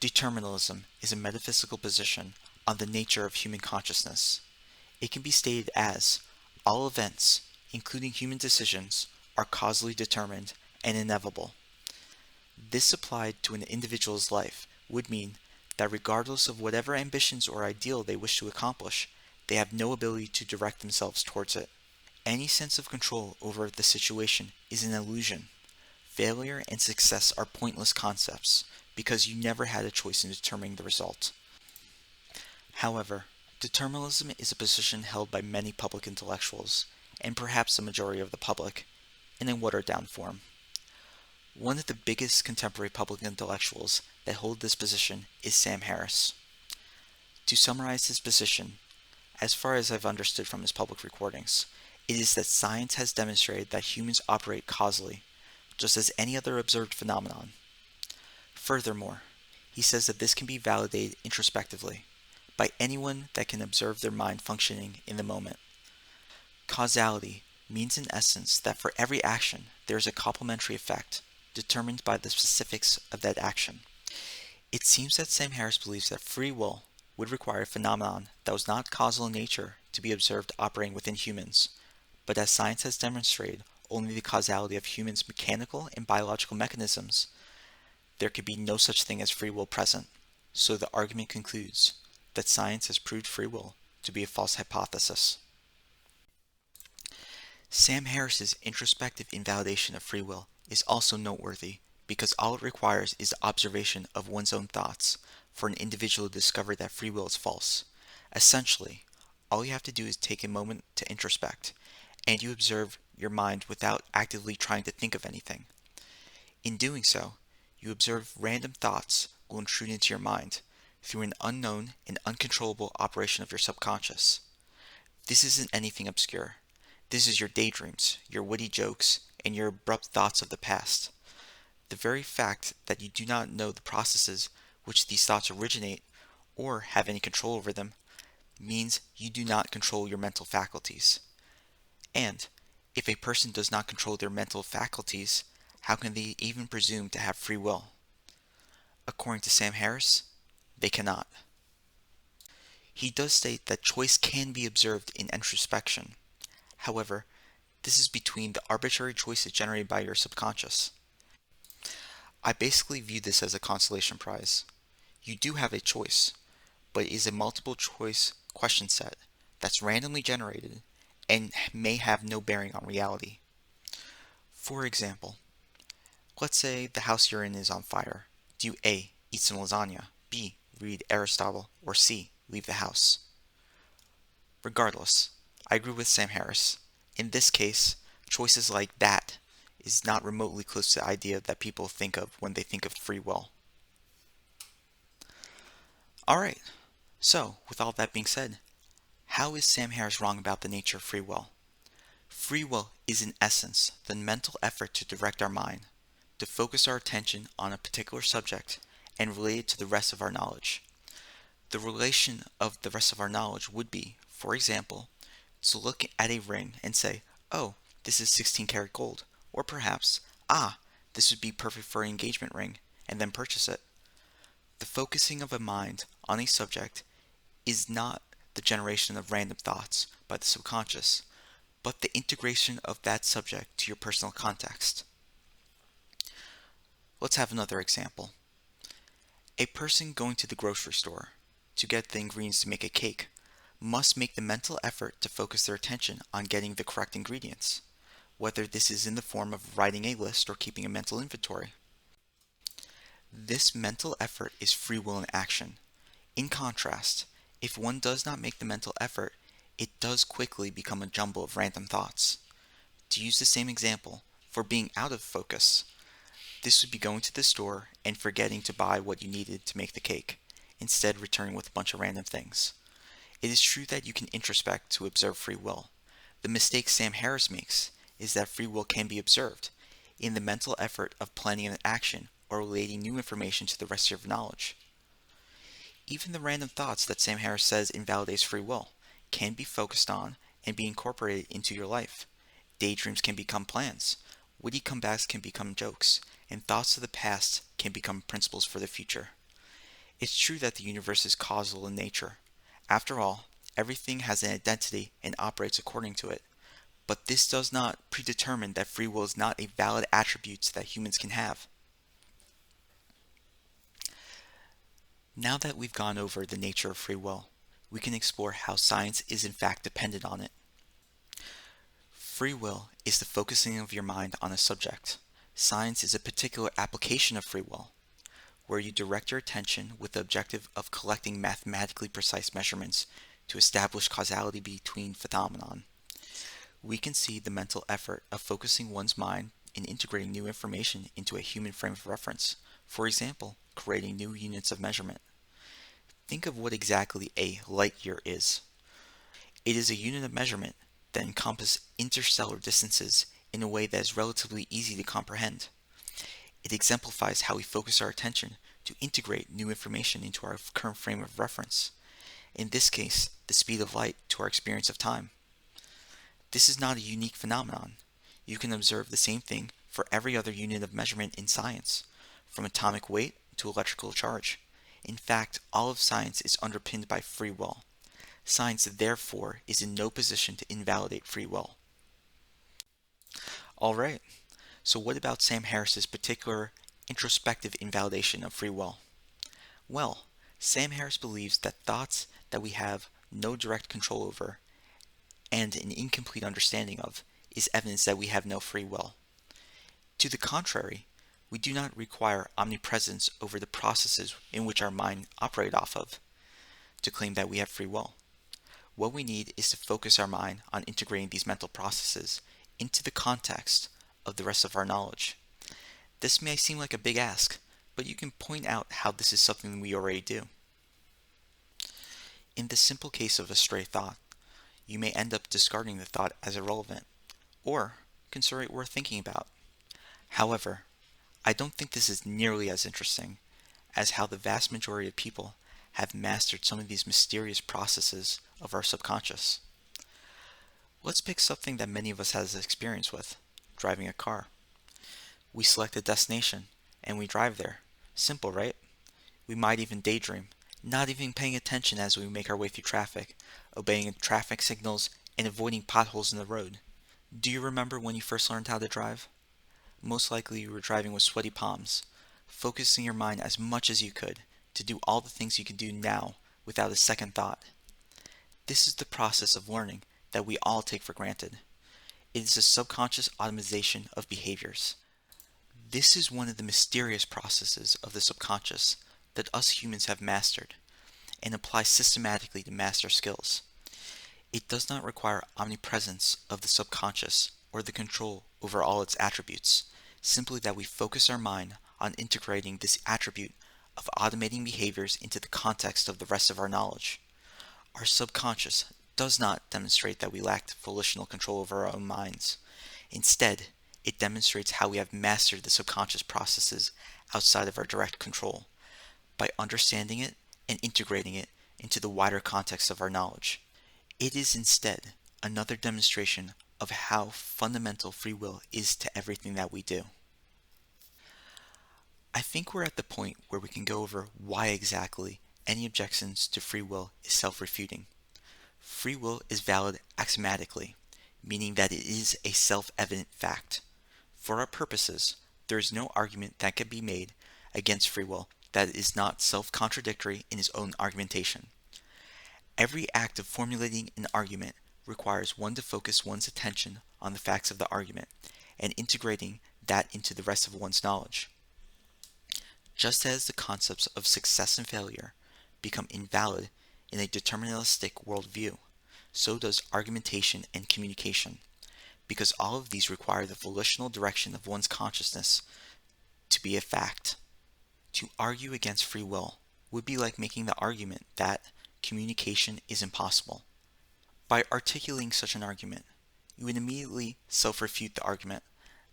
Determinism is a metaphysical position on the nature of human consciousness. It can be stated as all events, including human decisions, are causally determined and inevitable. This applied to an individual's life would mean that regardless of whatever ambitions or ideal they wish to accomplish, they have no ability to direct themselves towards it. Any sense of control over the situation is an illusion. Failure and success are pointless concepts because you never had a choice in determining the result. However, determinism is a position held by many public intellectuals, and perhaps the majority of the public, in a watered-down form. One of the biggest contemporary public intellectuals that hold this position is Sam Harris. To summarize his position, as far as I've understood from his public recordings, it is that science has demonstrated that humans operate causally, just as any other observed phenomenon. Furthermore, he says that this can be validated introspectively by anyone that can observe their mind functioning in the moment. Causality means in essence that for every action there is a complementary effect determined by the specifics of that action. It seems that Sam Harris believes that free will would require a phenomenon that was not causal in nature to be observed operating within humans, but as science has demonstrated only the causality of humans' mechanical and biological mechanisms, there could be no such thing as free will present. So the argument concludes that science has proved free will to be a false hypothesis. Sam Harris's introspective invalidation of free will is also noteworthy because all it requires is the observation of one's own thoughts for an individual to discover that free will is false. Essentially, all you have to do is take a moment to introspect, and you observe your mind without actively trying to think of anything. In doing so, you observe random thoughts will intrude into your mind through an unknown and uncontrollable operation of your subconscious. This isn't anything obscure. This is your daydreams, your witty jokes, and your abrupt thoughts of the past. The very fact that you do not know the processes which these thoughts originate or have any control over them means you do not control your mental faculties. And if a person does not control their mental faculties, how can they even presume to have free will? According to Sam Harris, they cannot. He does state that choice can be observed in introspection. However, this is between the arbitrary choices generated by your subconscious. I basically view this as a consolation prize. You do have a choice, but it is a multiple choice question set that's randomly generated and may have no bearing on reality. For example, let's say the house you're in is on fire. Do you A. Eat some lasagna, B. Read Aristotle, or C. Leave the house? Regardless, I agree with Sam Harris. In this case, choices like that is not remotely close to the idea that people think of when they think of free will. Alright, so with all that being said, how is Sam Harris wrong about the nature of free will? Free will is in essence the mental effort to direct our mind, to focus our attention on a particular subject and relate it to the rest of our knowledge. The relation of the rest of our knowledge would be, for example, to look at a ring and say, oh, this is 16 karat gold, or perhaps, this would be perfect for an engagement ring, and then purchase it. The focusing of a mind on a subject is not the generation of random thoughts by the subconscious, but the integration of that subject to your personal context. Let's have another example. A person going to the grocery store to get the ingredients to make a cake must make the mental effort to focus their attention on getting the correct ingredients, whether this is in the form of writing a list or keeping a mental inventory. This mental effort is free will in action. In contrast, if one does not make the mental effort, it does quickly become a jumble of random thoughts. To use the same example, for being out of focus, this would be going to the store and forgetting to buy what you needed to make the cake, instead returning with a bunch of random things. It is true that you can introspect to observe free will. The mistake Sam Harris makes is that free will can be observed in the mental effort of planning an action or relating new information to the rest of your knowledge. Even the random thoughts that Sam Harris says invalidates free will can be focused on and be incorporated into your life. Daydreams can become plans, witty comebacks can become jokes, and thoughts of the past can become principles for the future. It's true that the universe is causal in nature. After all, everything has an identity and operates according to it. But this does not predetermine that free will is not a valid attribute that humans can have. Now that we've gone over the nature of free will, we can explore how science is in fact dependent on it. Free will is the focusing of your mind on a subject. Science is a particular application of free will, where you direct your attention with the objective of collecting mathematically precise measurements to establish causality between phenomena. We can see the mental effort of focusing one's mind in integrating new information into a human frame of reference, for example, creating new units of measurement. Think of what exactly a light year is. It is a unit of measurement that encompasses interstellar distances in a way that is relatively easy to comprehend. It exemplifies how we focus our attention to integrate new information into our current frame of reference, in this case, the speed of light to our experience of time. This is not a unique phenomenon. You can observe the same thing for every other unit of measurement in science, from atomic weight to electrical charge. In fact, all of science is underpinned by free will. Science, therefore, is in no position to invalidate free will. Alright, so what about Sam Harris's particular introspective invalidation of free will? Well, Sam Harris believes that thoughts that we have no direct control over and an incomplete understanding of is evidence that we have no free will. To the contrary, we do not require omnipresence over the processes in which our mind operate off of to claim that we have free will. What we need is to focus our mind on integrating these mental processes into the context of the rest of our knowledge. This may seem like a big ask, but you can point out how this is something we already do. In the simple case of a stray thought, you may end up discarding the thought as irrelevant, or consider it worth thinking about. However, I don't think this is nearly as interesting as how the vast majority of people have mastered some of these mysterious processes of our subconscious. Let's pick something that many of us has experience with, driving a car. We select a destination, and we drive there. Simple, right? We might even daydream, not even paying attention as we make our way through traffic, obeying traffic signals and avoiding potholes in the road. Do you remember when you first learned how to drive? Most likely you were driving with sweaty palms, focusing your mind as much as you could to do all the things you can do now without a second thought. This is the process of learning that we all take for granted. It is a subconscious automation of behaviors. This is one of the mysterious processes of the subconscious that us humans have mastered and apply systematically to master skills. It does not require omnipresence of the subconscious or the control over all its attributes, simply that we focus our mind on integrating this attribute of automating behaviors into the context of the rest of our knowledge. Our subconscious does not demonstrate that we lack volitional control over our own minds. Instead, it demonstrates how we have mastered the subconscious processes outside of our direct control by understanding it and integrating it into the wider context of our knowledge. It is instead another demonstration of how fundamental free will is to everything that we do. I think we're at the point where we can go over why exactly any objections to free will is self-refuting. Free will is valid axiomatically, meaning that it is a self-evident fact. For our purposes, there is no argument that can be made against free will that is not self-contradictory in its own argumentation. Every act of formulating an argument requires one to focus one's attention on the facts of the argument and integrating that into the rest of one's knowledge. Just as the concepts of success and failure become invalid in a deterministic worldview, so does argumentation and communication, because all of these require the volitional direction of one's consciousness to be a fact. To argue against free will would be like making the argument that communication is impossible. By articulating such an argument, you would immediately self-refute the argument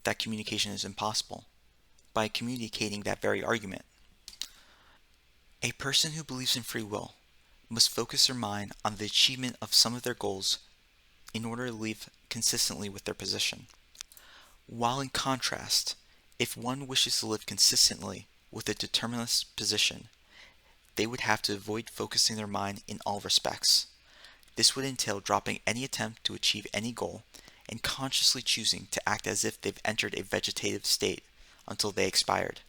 that communication is impossible by communicating that very argument. A person who believes in free will must focus their mind on the achievement of some of their goals in order to live consistently with their position. While in contrast, if one wishes to live consistently with a determinist position, they would have to avoid focusing their mind in all respects. This would entail dropping any attempt to achieve any goal and consciously choosing to act as if they've entered a vegetative state until they expired.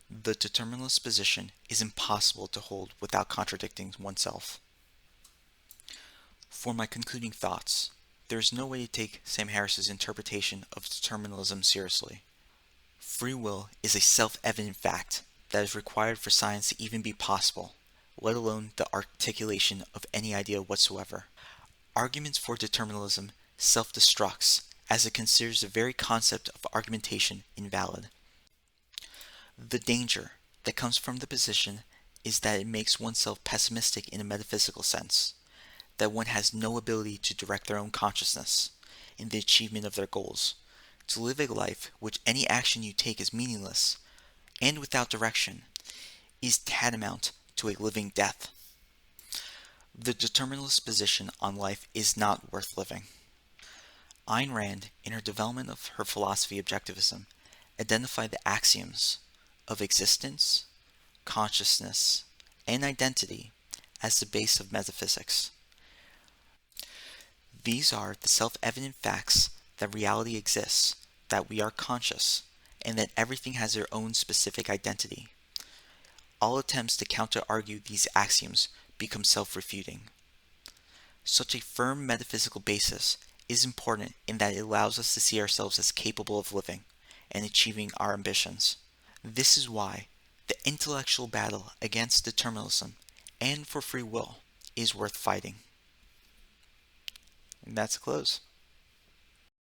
The determinist position is impossible to hold without contradicting oneself. For my concluding thoughts, there is no way to take Sam Harris's interpretation of determinism seriously. Free will is a self-evident fact that is required for science to even be possible, let alone the articulation of any idea whatsoever. Arguments for determinism self-destructs as it considers the very concept of argumentation invalid. The danger that comes from the position is that it makes oneself pessimistic in a metaphysical sense, that one has no ability to direct their own consciousness in the achievement of their goals, to live a life which any action you take is meaningless, and without direction, is tantamount to a living death. The determinist position on life is not worth living. Ayn Rand, in her development of her philosophy Objectivism, identified the axioms of existence, consciousness, and identity as the base of metaphysics. These are the self-evident facts that reality exists, that we are conscious, and that everything has their own specific identity. All attempts to counter-argue these axioms become self-refuting. Such a firm metaphysical basis is important in that it allows us to see ourselves as capable of living and achieving our ambitions. This is why the intellectual battle against determinism and for free will is worth fighting. And that's a close.